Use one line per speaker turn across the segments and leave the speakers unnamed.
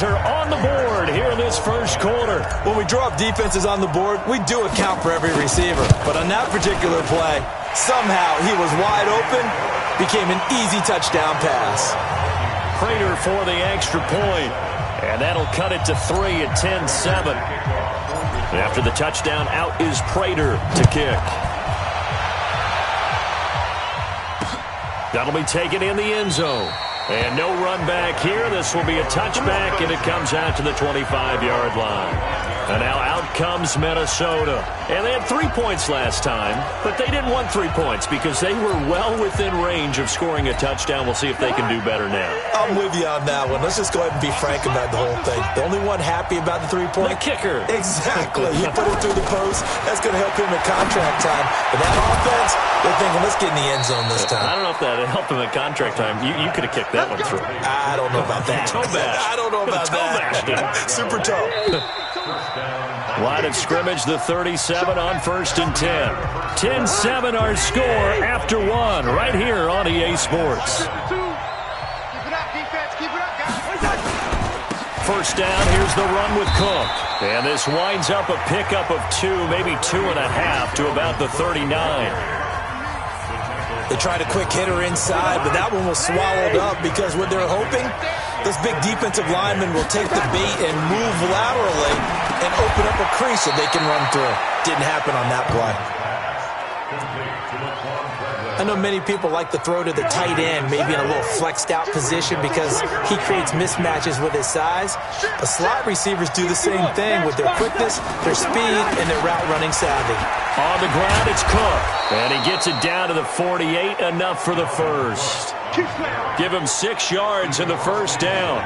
On the board here in this first quarter.
When we draw up defenses on the board, we do account for every receiver. But on that particular play, somehow he was wide open, became an easy touchdown pass.
Prater for the extra point, and that'll cut it to 3 at 10-7. After the touchdown, out is Prater to kick. That'll be taken in the end zone. And no run back here. This will be a touchback, and it comes out to the 25-yard line. And now out comes Minnesota. And they had 3 points last time, but they didn't want 3 points because they were well within range of scoring a touchdown. We'll see if they can do better now.
I'm with you on that one. Let's just go ahead and be frank about the whole thing. The only one happy about the 3-point?
The kicker.
Exactly. He put it through the post. That's going to help him at contract time. But that offense, they're thinking, let's get in the end zone this time.
I don't know if that helped him at contract time. You could have kicked that one through.
I don't know about that. I don't know about that. Super toe.
Line of scrimmage, the 37 on 1st and 10. 10-7 our score after 1 right here on EA Sports. First down, here's the run with Cook. And this winds up a pickup of 2, maybe 2.5 to about the 39.
They tried a quick hitter inside, but that one was swallowed up because what they're hoping, this big defensive lineman will take the bait and move laterally and open up a crease so they can run through. Didn't happen on that play. I know many people like to throw to the tight end, maybe in a little flexed out position because he creates mismatches with his size. But slot receivers do the same thing with their quickness, their speed, and their route running savvy.
On the ground, it's Cook. And he gets it down to the 48, enough for the first. Give him 6 yards in the first down.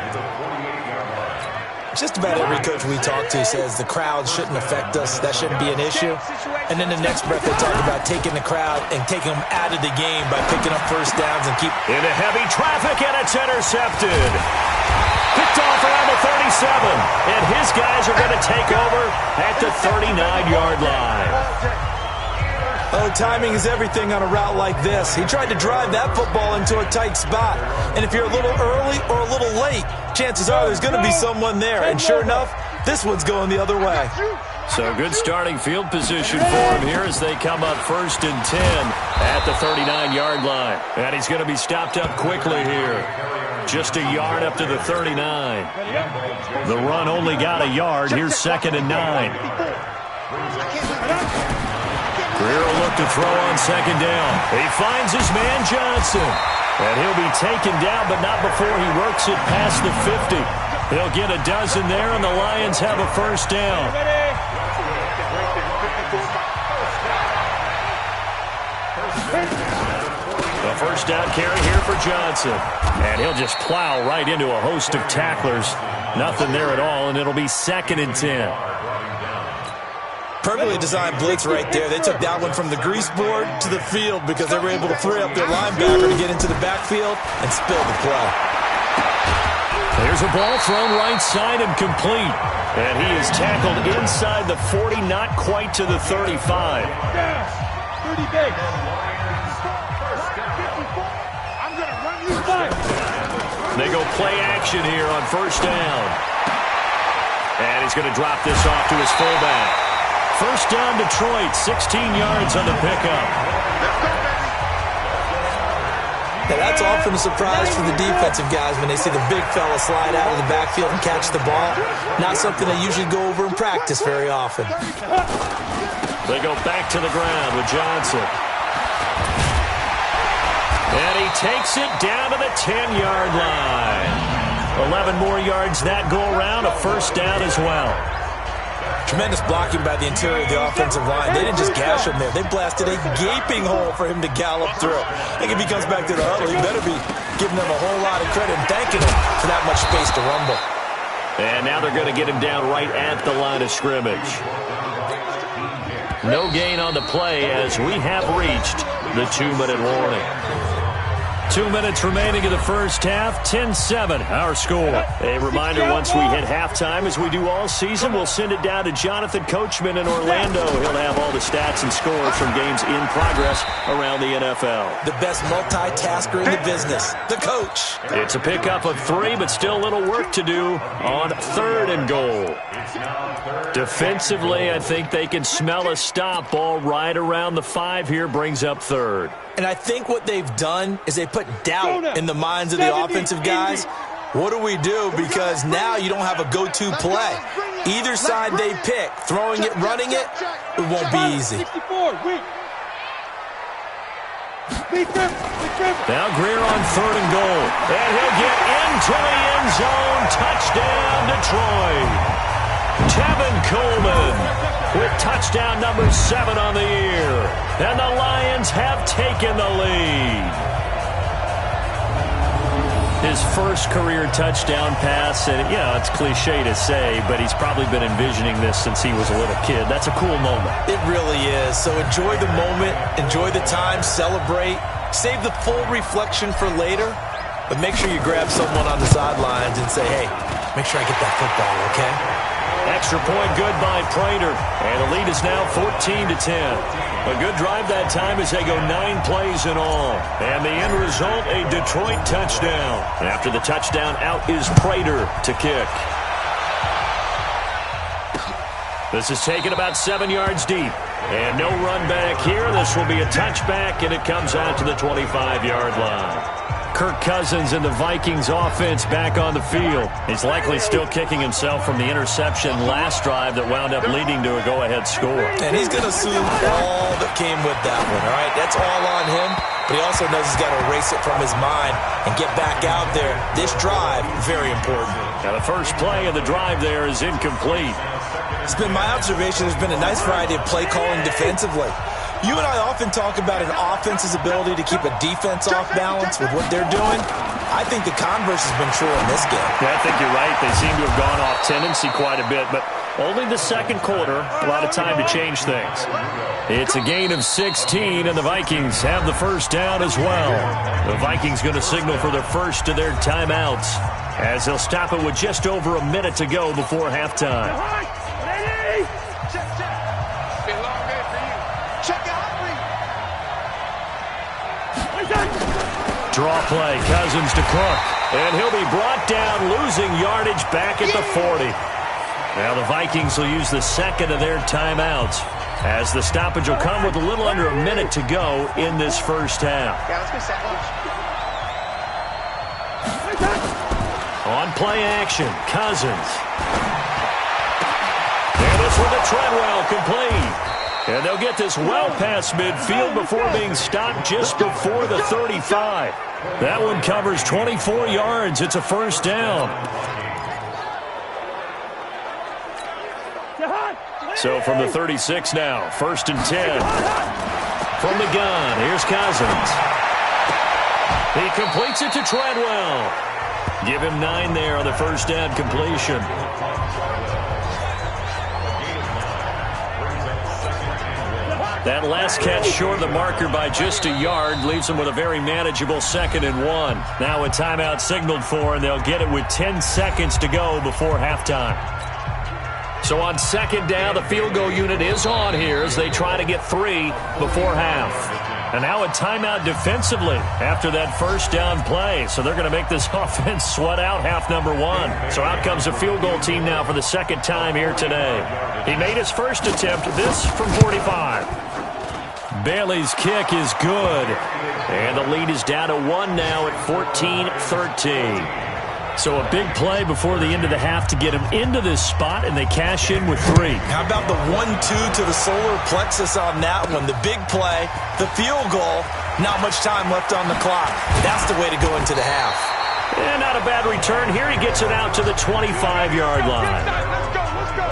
Just about every coach we talk to says the crowd shouldn't affect us. That shouldn't be an issue. And then the next breath they talk about taking the crowd and taking them out of the game by picking up first downs and keep...
Into heavy traffic, and it's intercepted. Picked off around the 37. And his guys are going to take over at the 39-yard line.
Oh, timing is everything on a route like this. He tried to drive that football into a tight spot. And if you're a little early or a little late, chances are there's going to be someone there. And sure enough, this one's going the other way.
So good starting field position for him here as they come up 1st and 10 at the 39-yard line. And he's going to be stopped up quickly here. Just a yard up to the 39. The run only got a yard. Here's 2nd and 9. Greer will look to throw on 2nd down. He finds his man Johnson. And he'll be taken down, but not before he works it past the 50. He'll get a dozen there, and the Lions have a first down. The first down carry here for Johnson. And he'll just plow right into a host of tacklers. Nothing there at all, and it'll be 2nd and 10.
Perfectly designed blitz right there. They took that one from the grease board to the field because they were able to free up their linebacker to get into the backfield and spill the play.
There's a ball thrown right side and complete. And he is tackled inside the 40, not quite to the 35.
30 big. I'm going to run you back.
They go play action here on first down. And he's going to drop this off to his fullback. First down, Detroit, 16 yards on the pickup.
Yeah, that's often a surprise for the defensive guys when they see the big fella slide out of the backfield and catch the ball. Not something they usually go over in practice very often.
They go back to the ground with Johnson. And he takes it down to the 10-yard line. 11 more yards that go around, a first down as well.
Tremendous blocking by the interior of the offensive line. They didn't just gash him there. They blasted a gaping hole for him to gallop through. I think if he comes back to the huddle, he better be giving them a whole lot of credit and thanking him for that much space to rumble.
And now they're going to get him down right at the line of scrimmage. No gain on the play as we have reached the 2-minute warning. 2 minutes remaining in the first half. 10-7, our score. A reminder, once we hit halftime, as we do all season, we'll send it down to Jonathan Coachman in Orlando. He'll have all the stats and scores from games in progress around the NFL.
The best multitasker in the business, the coach.
It's a pickup of 3, but still a little work to do on 3rd and goal. Defensively, I think they can smell a stop. Ball right around the 5 here, brings up 3rd.
And I think what they've done is they put doubt in the minds of the offensive guys. What do we do? Because now you don't have a go-to play. Either side they pick, throwing it, running it, it won't be easy.
Now Greer on 3rd and goal. And he'll get into the end zone. Touchdown, Detroit. Tevin Coleman with touchdown number 7 on the year. And the Lions have taken the lead. His first career touchdown pass, and it's cliche to say, but he's probably been envisioning this since he was a little kid. That's a cool moment.
It really is. So enjoy the moment, enjoy the time, celebrate, save the full reflection for later, but make sure you grab someone on the sidelines and say, hey, make sure I get that football, okay?
Extra point good by Prater, and the lead is now 14-10. A good drive that time as they go 9 plays in all. And the end result, a Detroit touchdown. After the touchdown, out is Prater to kick. This is taken about 7 yards deep. And no run back here. This will be a touchback, and it comes out to the 25-yard line. Kirk Cousins and the Vikings offense back on the field. He's likely still kicking himself from the interception last drive that wound up leading to a go-ahead score.
And he's going to assume all that came with that one, all right? That's all on him, but he also knows he's got to erase it from his mind and get back out there. This drive, very important.
Now the first play of the drive there is incomplete.
It's been my observation there's been a nice variety of play calling defensively. You and I often talk about an offense's ability to keep a defense off balance with what they're doing. I think the converse has been true in this game.
Yeah, I think you're right. They seem to have gone off tendency quite a bit, but only the second quarter, a lot of time to change things. It's a gain of 16, and the Vikings have the first down as well. The Vikings going to signal for their first of their timeouts as they'll stop it with just over a minute to go before halftime. Draw play, Cousins to Cook. And he'll be brought down, losing yardage back at the 40. Now the Vikings will use the second of their timeouts as the stoppage will come with a little under a minute to go in this first half. On play action, Cousins. And this one to Treadwell, complete. And they'll get this well past midfield before being stopped just before the 35. That one covers 24 yards. It's a first down. So from the 36 now, 1st and 10. From the gun, here's Cousins. He completes it to Treadwell. Give him 9 there on the first down completion. That last catch short of the marker by just a yard leaves them with a very manageable 2nd and 1. Now a timeout signaled for, and they'll get it with 10 seconds to go before halftime. So on 2nd down, the field goal unit is on here as they try to get 3 before half. And now a timeout defensively after that first down play. So they're going to make this offense sweat out half number 1. So out comes a field goal team now for the 2nd time here today. He made his first attempt, this from 45. Bailey's kick is good. And the lead is down to 1 now at 14-13. So a big play before the end of the half to get him into this spot, and they cash in with 3.
How about the 1-2 to the solar plexus on that one? The big play, the field goal, not much time left on the clock. That's the way to go into the half.
And not a bad return. Here he gets it out to the 25-yard line.
Let's go.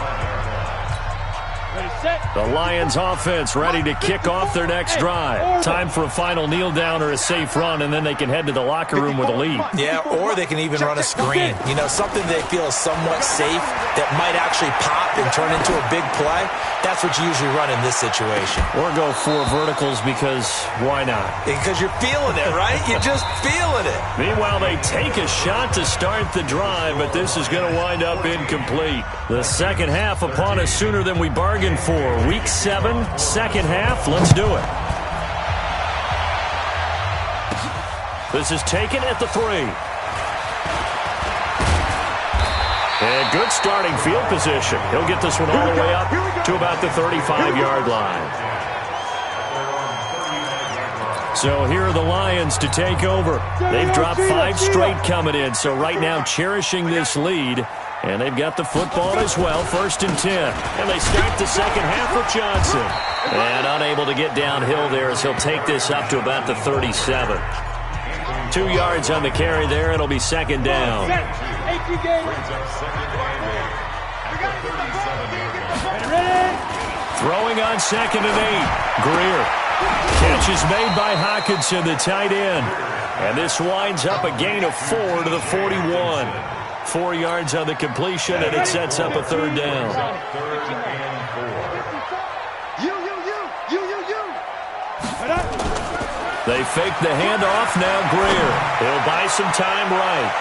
Ready, set.
The Lions offense ready to kick off their next drive. Time for a final kneel down or a safe run, and then they can head to the locker room with a lead.
Yeah, or they can even run a screen. You know, something they feel is somewhat safe that might actually pop and turn into a big play. That's what you usually run in this situation.
Or go 4 verticals because why not?
Because you're feeling it, right? You're just feeling it.
Meanwhile, they take a shot to start the drive, but this is going to wind up incomplete. The second half upon us sooner than we bargained for. Week 7, second half. Let's do it. This is taken at the 3. And good starting field position. He'll get this one all the way up to about the 35-yard line. So here are the Lions to take over. They've dropped 5 straight coming in, so right now cherishing this lead. And they've got the football as well, 1st and 10. And they start the second half with Johnson. And unable to get downhill there as he'll take this up to about the 37. 2 yards on the carry there. It'll be second down. Throwing on 2nd and 8. Greer. Catch is made by Hockenson, the tight end. And this winds up a gain of 4 to the 41. 4 yards on the completion, and it sets up a 3rd down. They fake the handoff. Now Greer. He'll buy some time right.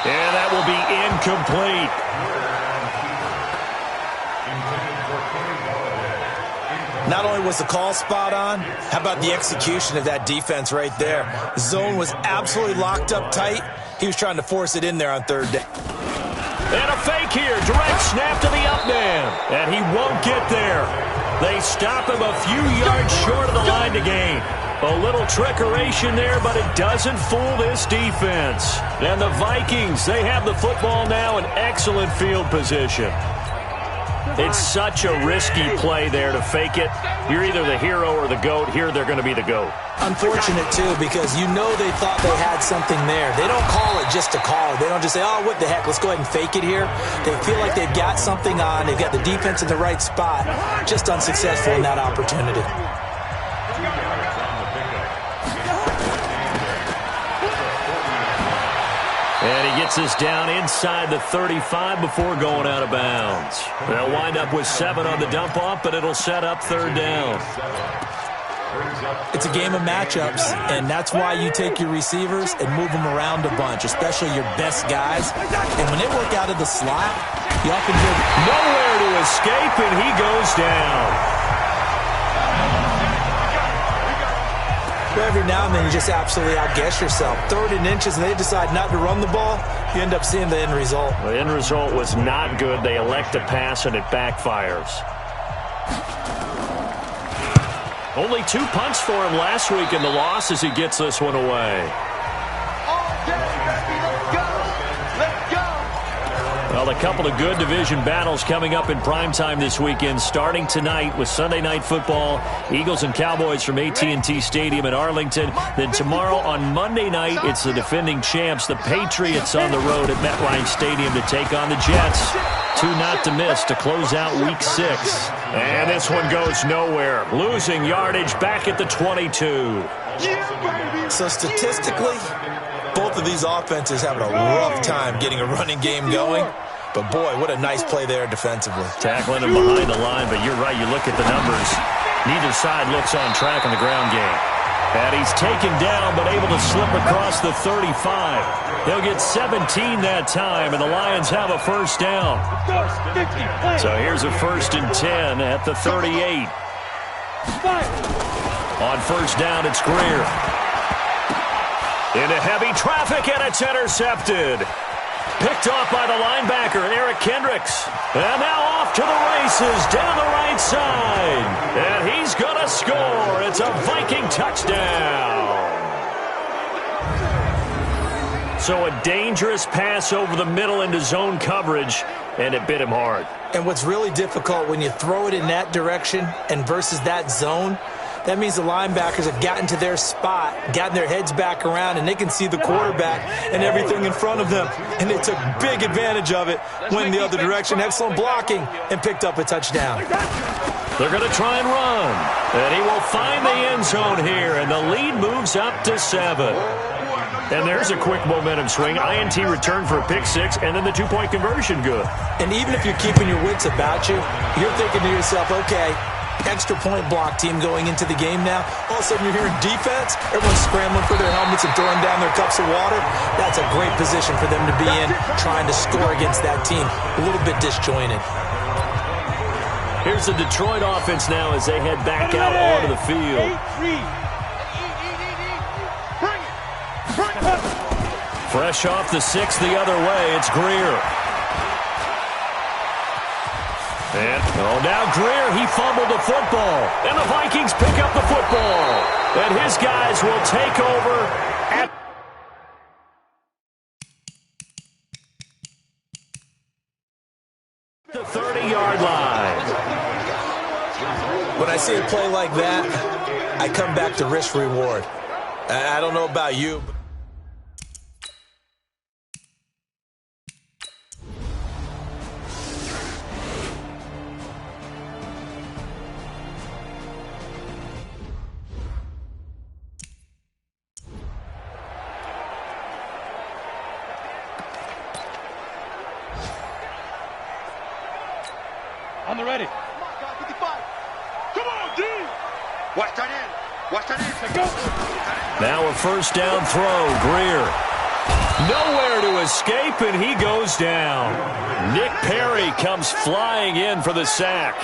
And that will be incomplete.
Not only was the call spot on, how about the execution of that defense right there? The zone was absolutely locked up tight. He was trying to force it in there on 3rd down.
And a fake here. Direct snap to the up man. And he won't get there. They stop him a few yards short of the line to gain. A little trickeration there, but it doesn't fool this defense. And the Vikings, they have the football now in excellent field position. It's such a risky play there to fake it. You're either the hero or the GOAT. Here they're going to be the GOAT.
Unfortunate, too, because you know they thought they had something there. They don't call it just to call it. They don't just say, oh, what the heck, let's go ahead and fake it here. They feel like they've got something on. They've got the defense in the right spot. Just unsuccessful in that opportunity.
And he gets this down inside the 35 before going out of bounds. They'll wind up with 7 on the dump-off, but it'll set up 3rd down.
It's a game of matchups, and that's why you take your receivers and move them around a bunch, especially your best guys. And when they work out of the slot, you often hear
nowhere to escape, and he goes down.
Every now and then you just absolutely outguess yourself. 3rd and inches, and they decide not to run the ball. You end up seeing the end result.
The end result was not good. They elect to pass, and it backfires. Only 2 punts for him last week in the loss as he gets this one away. Well, a couple of good division battles coming up in primetime this weekend, starting tonight with Sunday Night Football, Eagles and Cowboys from AT&T Stadium in Arlington. Then tomorrow on Monday night, it's the defending champs, the Patriots, on the road at MetLife Stadium to take on the Jets. 2 not to miss to close out Week 6. And this one goes nowhere. Losing yardage back at the 22.
So statistically, both of these offenses having a rough time getting a running game going. But, boy, what a nice play there defensively.
Tackling him behind the line, but you're right. You look at the numbers. Neither side looks on track in the ground game. And he's taken down, but able to slip across the 35. They'll get 17 that time, and the Lions have a 1st down. So here's a 1st and 10 at the 38. On 1st down, it's Greer. Into heavy traffic, and it's intercepted. Picked off by the linebacker, Eric Kendricks. And now off to the races down the right side. And he's going to score. It's a Viking touchdown. So a dangerous pass over the middle into zone coverage, and it bit him hard.
And what's really difficult when you throw it in that direction and versus that zone, that means the linebackers have gotten to their spot, gotten their heads back around, and they can see the quarterback and everything in front of them. And they took big advantage of it, went in the other direction. Excellent blocking, and picked up a touchdown.
They're going to try and run. And he will find the end zone here, and the lead moves up to 7. And there's a quick momentum swing. INT return for a pick 6, and then the two-point conversion good.
And even if you're keeping your wits about you, you're thinking to yourself, okay, extra point block team going into the game now. All of a sudden you're hearing defense. Everyone's scrambling for their helmets and throwing down their cups of water. That's a great position for them to be in, trying to score against that team. A little bit disjointed.
Here's the Detroit offense now as they head back out onto the field. Fresh off the 6 the other way, it's Greer. And, now Greer, he fumbled the football. And the Vikings pick up the football. And his guys will take over at the 30-yard line.
When I see a play like that, I come back to risk-reward. I don't know about you.
On the ready. Come on, D. Watch that in. Watch that in. Go.
Now a first down throw. Greer. Nowhere to escape, and he goes down. Nick Perry comes flying in for the sack.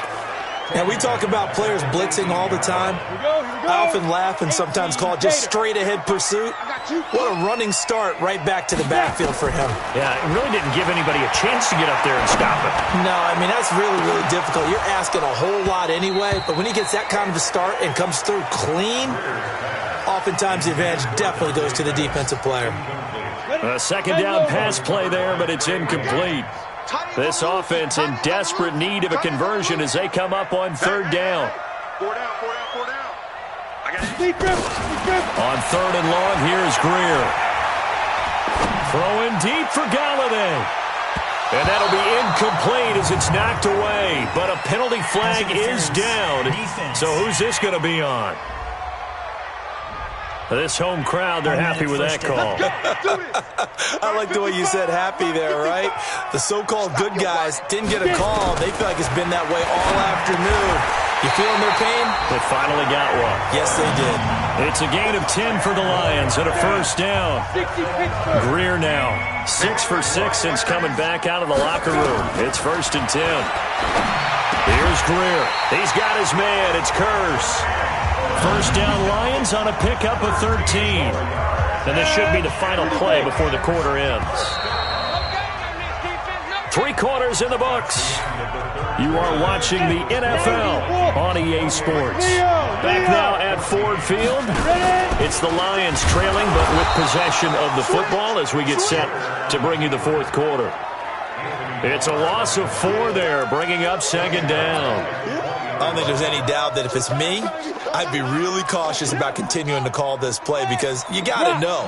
Now, we talk about players blitzing all the time.
Here we go.
I often laugh and sometimes call it just straight-ahead pursuit. What a running start right back to the backfield for him.
Yeah, it really didn't give anybody a chance to get up there and stop it.
No, I mean, that's really, really difficult. You're asking a whole lot anyway, but when he gets that kind of a start and comes through clean, oftentimes the advantage definitely goes to the defensive player.
A second down pass play there, but it's incomplete. This offense in desperate need of a conversion as they come up on third down.
4 down. I got it. Deep grip.
On third and long, here's Greer. Throwing deep for Galladay. And that'll be incomplete as it's knocked away. But a penalty flag is down. So who's this going to be on? This home crowd, they're happy with that call.
I like the way you said happy there, right? The so-called good guys didn't get a call. They feel like it's been that way all afternoon. You feeling their pain?
They finally got one.
Yes, they did.
It's a gain of 10 for the Lions and a first down. Greer now, 6 for 6 since coming back out of the locker room. It's 1st and 10. Here's Greer. He's got his man. It's Curse. First down Lions on a pickup of 13. And this should be the final play before the quarter ends. 3 quarters in the books. You are watching the NFL on EA Sports. Back now at Ford Field. It's the Lions trailing, but with possession of the football as we get set to bring you the fourth quarter. It's a loss of 4 there, bringing up second down.
I don't think there's any doubt that if it's me, I'd be really cautious about continuing to call this play because you got to know,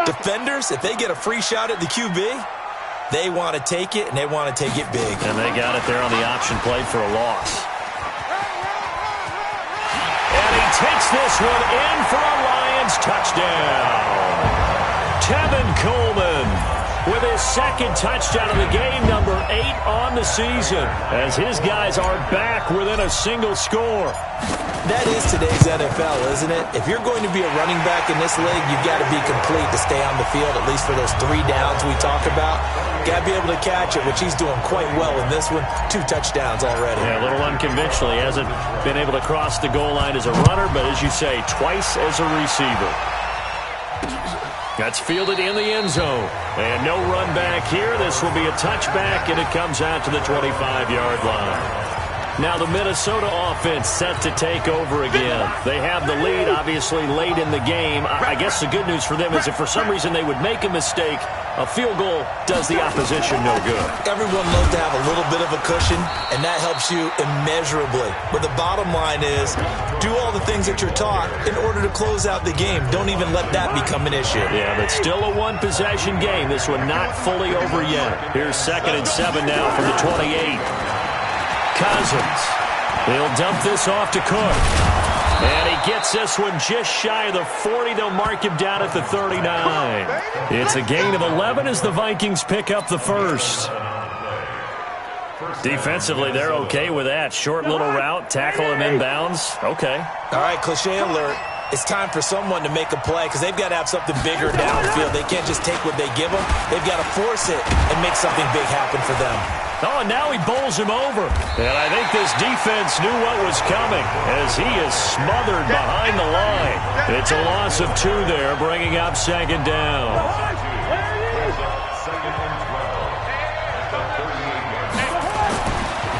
defenders, if they get a free shot at the QB, they want to take it, and they want to take it big.
And they got it there on the option play for a loss. And he takes this one in for a Lions touchdown. Tevin Coleman with his second touchdown of the game, number 8 on the season, as his guys are back within a single score.
That is today's NFL, isn't it? If you're going to be a running back in this league, you've got to be complete to stay on the field, at least for those 3 downs we talk about. Got to be able to catch it, which he's doing quite well in this one. 2 touchdowns already.
Yeah, a little unconventional. He hasn't been able to cross the goal line as a runner, but as you say, twice as a receiver. That's fielded in the end zone. And no run back here. This will be a touchback, and it comes out to the 25-yard line. Now the Minnesota offense set to take over again. They have the lead, obviously, late in the game. I guess the good news for them is if for some reason they would make a mistake, a field goal does the opposition no good.
Everyone loves to have a little bit of a cushion, and that helps you immeasurably. But the bottom line is, do all the things that you're taught in order to close out the game. Don't even let that become an issue.
Yeah, but still a one-possession game. This one not fully over yet. Here's 2nd and 7 now from the 28. Cousins He'll dump this off to Cook. And he gets this one just shy of the 40. They'll mark him down at the 39. It's a gain of 11 as the Vikings pick up the first. Defensively, they're okay with that. Short little route, tackle him inbounds. Okay.
All right, cliche alert. It's time for someone to make a play because they've got to have something bigger downfield. They can't just take what they give them. They've got to force it and make something big happen for them.
Oh, and now he bowls him over. And I think this defense knew what was coming as he is smothered behind the line. It's a loss of 2 there, bringing up second down.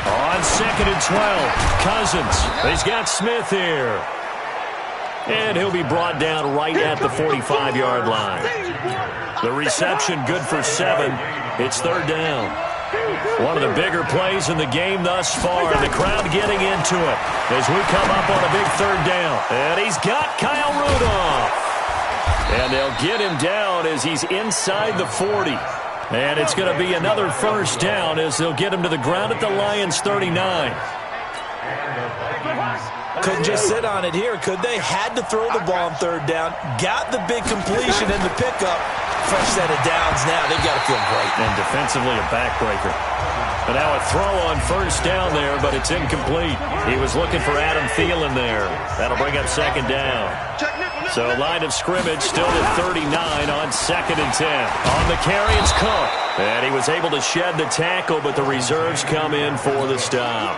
On second and 12, Cousins. He's got Smith here. And he'll be brought down right at the 45-yard line. The reception good for 7. It's third down. One of the bigger plays in the game thus far, and the crowd getting into it as we come up on a big third down. And he's got Kyle Rudolph. And they'll get him down as he's inside the 40. And it's going to be another first down as they'll get him to the ground at the Lions' 39.
Couldn't just sit on it here, could they? Had to throw the ball on third down. Got the big completion in the pickup. Fresh set of downs now. They've got to feel great.
And defensively a backbreaker. But now a throw on first down there, but it's incomplete. He was looking for Adam Thielen there. That'll bring up second down. So line of scrimmage still at 39 on second and 10. On the carry, it's Cook. And he was able to shed the tackle, but the reserves come in for the stop.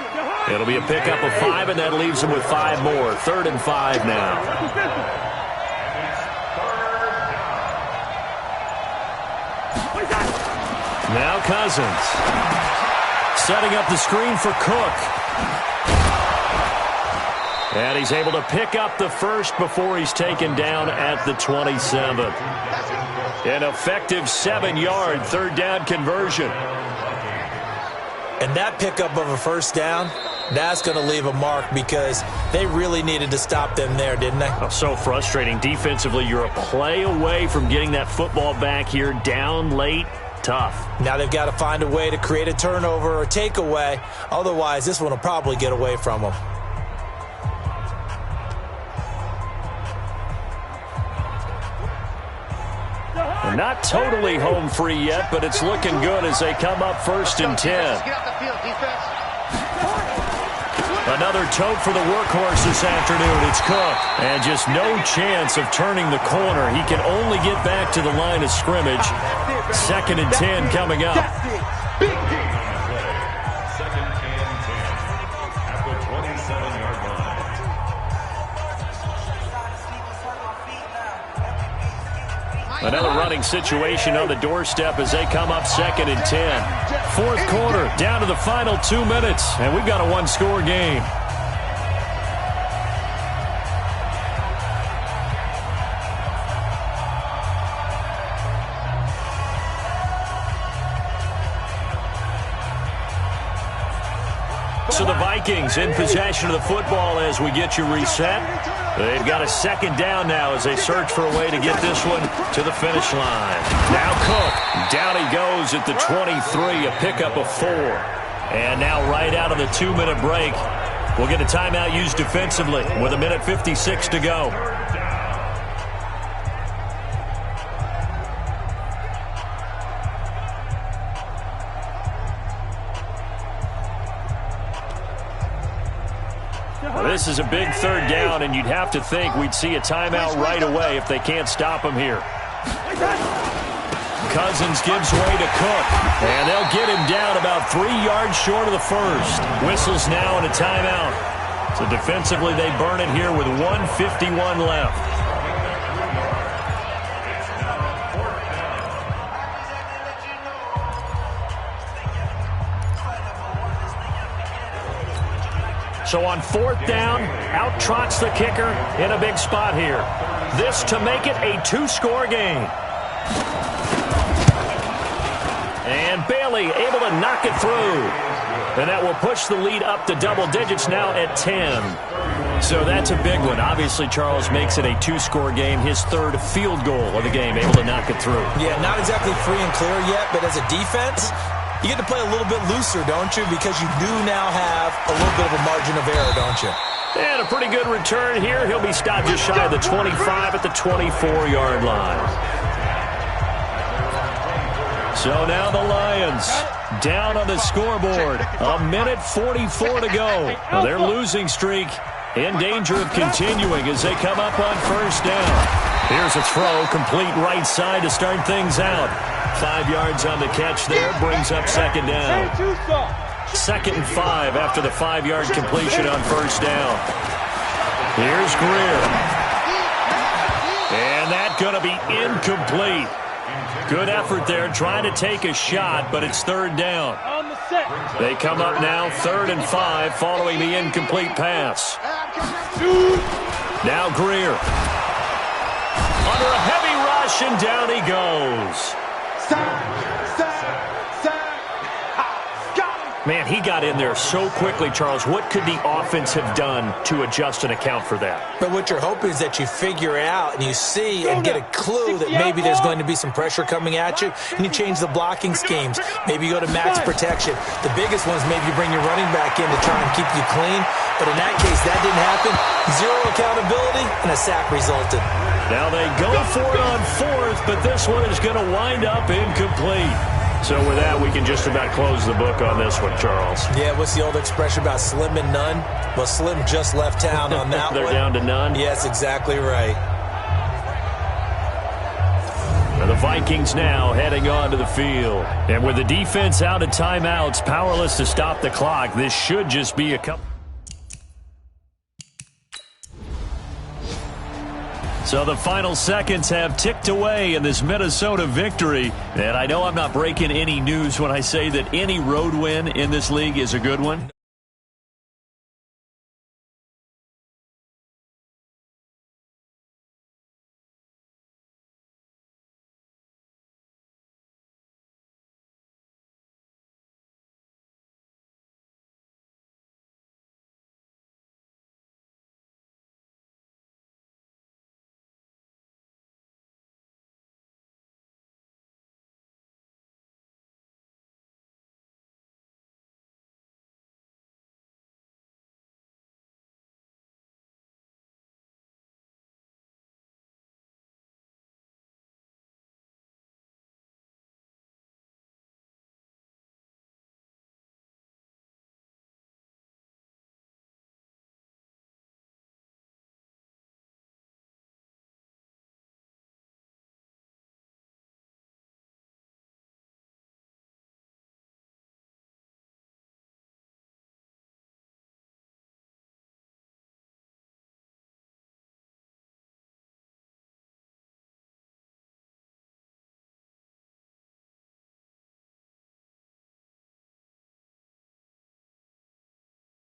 It'll be a pickup of 5, and that leaves him with 5 more. Third and 5 now. Now Cousins. Setting up the screen for Cook. And he's able to pick up the first before he's taken down at the 27. An effective 7-yard third down conversion.
And that pickup of a first down, that's going to leave a mark because they really needed to stop them there, didn't they?
Oh, so frustrating. Defensively, you're a play away from getting that football back here down late. Tough.
Now they've got to find a way to create a turnover or takeaway. Otherwise, this one will probably get away from them.
They're not totally home free yet, but it's looking good as they come up first and 10.
Get off the field, defense.
Another tote for the workhorse this afternoon. It's Cook. And just no chance of turning the corner. He can only get back to the line of scrimmage. Second and 10 coming up.
Second and 10 at the 27-yard line.
Another running situation on the doorstep as they come up second and 10. Fourth quarter, down to the final 2 minutes, and we've got a one-score game. So the Vikings in possession of the football as we get you reset. They've got a second down now as they search for a way to get this one to the finish line. Now Cook. Down he goes at the 23, a pickup of 4. And now right out of the 2-minute break, we'll get a timeout used defensively with 1:56 to go. This is a big third down, and you'd have to think we'd see a timeout right away if they can't stop him here. Cousins gives way to Cook, and they'll get him down about 3 yards short of the first. Whistles now and a timeout. So defensively, they burn it here with 1:51 left. So on fourth down, out trots the kicker in a big spot here. This to make it a 2-score game. And Bailey able to knock it through. And that will push the lead up to double digits now at 10. So that's a big one. Obviously, Charles makes it a 2-score game. His third field goal of the game, able to knock it through.
Yeah, not exactly free and clear yet, but as a defense, You get to play a little bit looser, don't you? Because you do now have a little bit of a margin of error, don't you?
And a pretty good return here. He'll be stopped just shy of the 25 at the 24-yard line. So now the Lions down on the scoreboard. A minute 44 to go. Well, their losing streak in danger of continuing as they come up on first down. Here's a throw, complete right side to start things out. 5 yards on the catch there, brings up second down. 2nd and 5 after the 5-yard completion on first down. Here's Greer. And that's going to be incomplete. Good effort there, trying to take a shot, but it's 3rd down. They come up now 3rd and 5 following the incomplete pass. Now Greer. Under a heavy rush, and down he goes. Man, he got in there so quickly, Charles. What could the offense have done to adjust and account for that?
But what you're hoping is that you figure it out and you see and get a clue that maybe there's going to be some pressure coming at you, and you change the blocking schemes. Maybe you go to max protection. The biggest one is maybe you bring your running back in to try and keep you clean. But in that case, that didn't happen. 0 accountability, and a sack resulted.
Now they go for it on 4th, but this one is going to wind up incomplete. So with that, we can just about close the book on this one, Charles.
Yeah, what's the old expression about slim and none? Well, Slim just left town on that
They're
one.
down to none?
Yes, exactly right.
And the Vikings now heading onto the field. And with the defense out of timeouts, powerless to stop the clock, this should just be a couple. So the final seconds have ticked away in this Minnesota victory. And I know I'm not breaking any news when I say that any road win in this league is a good one.